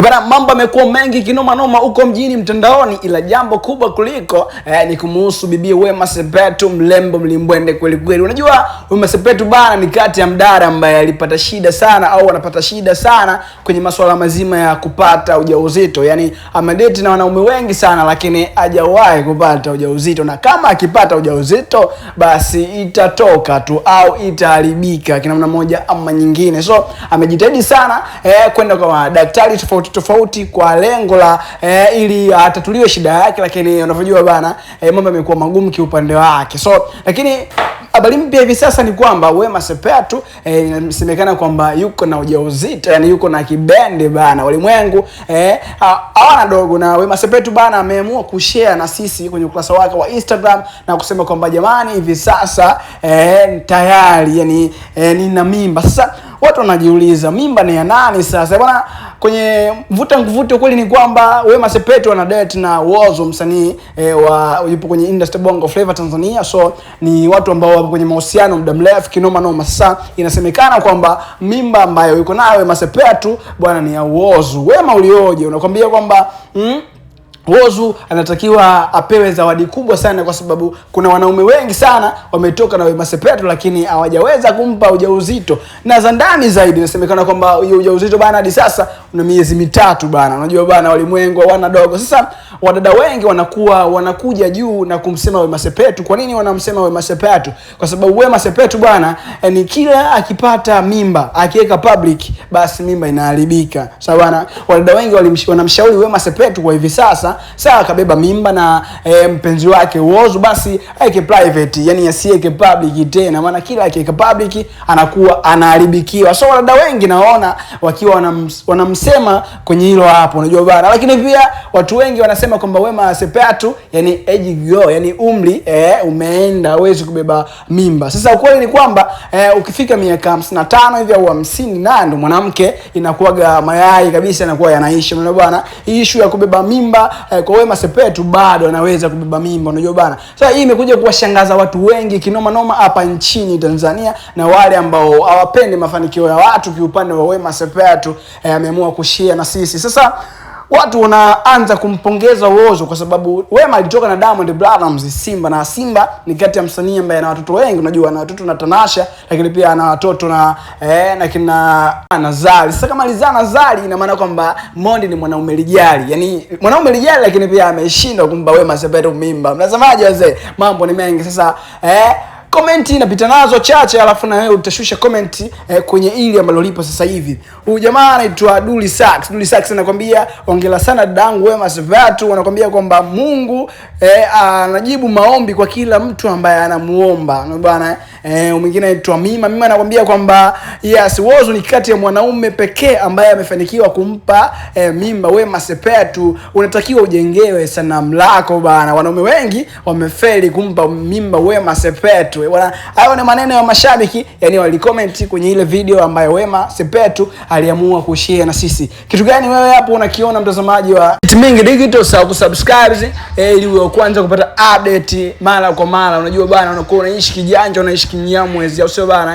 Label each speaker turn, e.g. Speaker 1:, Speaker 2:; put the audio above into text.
Speaker 1: Bana, mambo yamekuwa mengi kinoma noma huko mjini mtandaoni, ila jambo kubwa kuliko ni kumuhusu bibi Wema Sepetu, mlembo mlimbwende kweli kweli. Unajua Wema Sepetu bana ni kati ya mdada ambaye alipata shida sana au anapata shida sana kwenye masuala mazima ya kupata ujauzito. Yani amedate na wanaume wengi sana lakini hajawahi kupata ujauzito, na kama akipata ujauzito basi itatoka tu au itaharibika kwa namna moja ama nyingine. So amejitahidi sana kwenda kwa daktari tofauti kwa lengo la ili atatuliwe shida yake, lakini unavyojua bana mambo yamekuwa magumu kiupande wake. So lakini habari mpya hivi sasa ni kwamba Wema Sepetu inasemekana kwamba yuko na ujauzito, yani yuko na kibende bana. Ulimwengu hawana dogo, na Wema Sepetu bana ameamua kushare na sisi kwenye ukurasa wake wa Instagram na kusema kwamba jamani, hivi sasa tayari yani nina mimba. Sasa watu wanajiuliza mimba ni ya nani sasa bwana? Kwenye mvuta kweli ni kwamba Wema Sepetu ana date na Whozu, msanii yupo kwenye industry Bongo Flava Tanzania. So ni watu ambao wapo kwenye mahusiano muda mrefu kinoma noma. Sasa inasemekana kwamba mimba ambayo yuko nayo Wema Sepetu bwana ni ya Whozu. Wema ulioje? Unakwambia kwamba Whozu anatakiwa apewe zawadi kubwa sana, kwa sababu kuna wanaume wengi sana wametoka na Wema Sepetu lakini hawajaweza kumpa ujauzito. Na za ndani zaidi inasemekana kwamba hiyo ujauzito bana hadi sasa una miezi 3 bana. Unajua bana walimwengu hawana dogo. Sasa wadada wengi wanakuja juu na kumsema Wema Sepetu. Kwa nini wanamsema Wema Sepetu? Kwa sababu Wema Sepetu bana ni kila akipata mimba akiweka public basi mimba inaharibika. Sawa bana, wadada wengi wanamshauri Wema Sepetu kwa hivi sasa sawa kabeba mimba na mpenzi wake Whozu, basi aike private, yani asiweke public tena, maana kila akiweka public anakuwa anaharibikiwa. So wadada wengi naona wakiwa wanamsema kwenye hilo hapo, unajua bana. Lakini pia watu wengi wanasema kwamba Wema Sepetu yani age go, yani umri umeenda, hawezi kubeba mimba. Sasa ukweli ni kwamba ukifika miaka 55 hivi au 50 na ndo mwanamke inakuwaga mayai kabisa, inakuwa yanaisha, unajua bana. Hii issue ya kubeba mimba kwa Wema Sepetu bado anaweza kubeba mimba, unajua bana. Sasa hii imekuja kuwashangaza watu wengi kinoma noma hapa nchini Tanzania, na wale ambao hawapendi mafanikio ya watu kiupande wa Wema Sepetu ameamua kushare na sisi. Sasa watu wanaanza kumpongeza Whozu kwa sababu Wema alitoka na Diamond Platnumz Simba, na Simba ni kati ya msanii ambaye ana watoto wengi, unajua ana watoto na Tanasha, lakini pia ana watoto na kina Zari. Sasa kama alizana Zari ina maana kwamba Mondi ni mwanaume lijali, yani mwanaume lijali, lakini pia ameshinda kumpa Wema Sepetu mimba. Mnasemaje wazee? Mambo ni mengi. Sasa comment inapita nazo chache, alafu na wewe utashusha comment kwenye ili ambalo lipo sasa hivi. Huyu jamaa anaitwa Dully Sax. Dully Sax anakuambia ongela sana dadangu Wema Sepetu, anakuambia kwamba Mungu anajibu maombi kwa kila mtu ambaye anamuomba. Bwana mwingine anaitwa Mima. Mima anakuambia kwamba yes, Whozu ni kati ya mwanaume pekee ambaye amefanikiwa kumpa mimba Wema Sepetu. Unatakiwa ujengewe sanamu lako bana. Wanaume wengi wamefeli kumpa mimba Wema Sepetu. Bwana, hayo ni maneno ya mashabiki, yani walicomment kwenye ile video ambayo Wema Sepetu aliamua kushare na sisi. Kitu gani wewe hapo unakiona, mtazamaji wa Mingi Digital? Sawa kusubscribe ili uwe kwanza kupata update mara kwa mara. Unajua bana, unakuwa unaishi kijanja, unaishi kinyamwezi, au sio bana?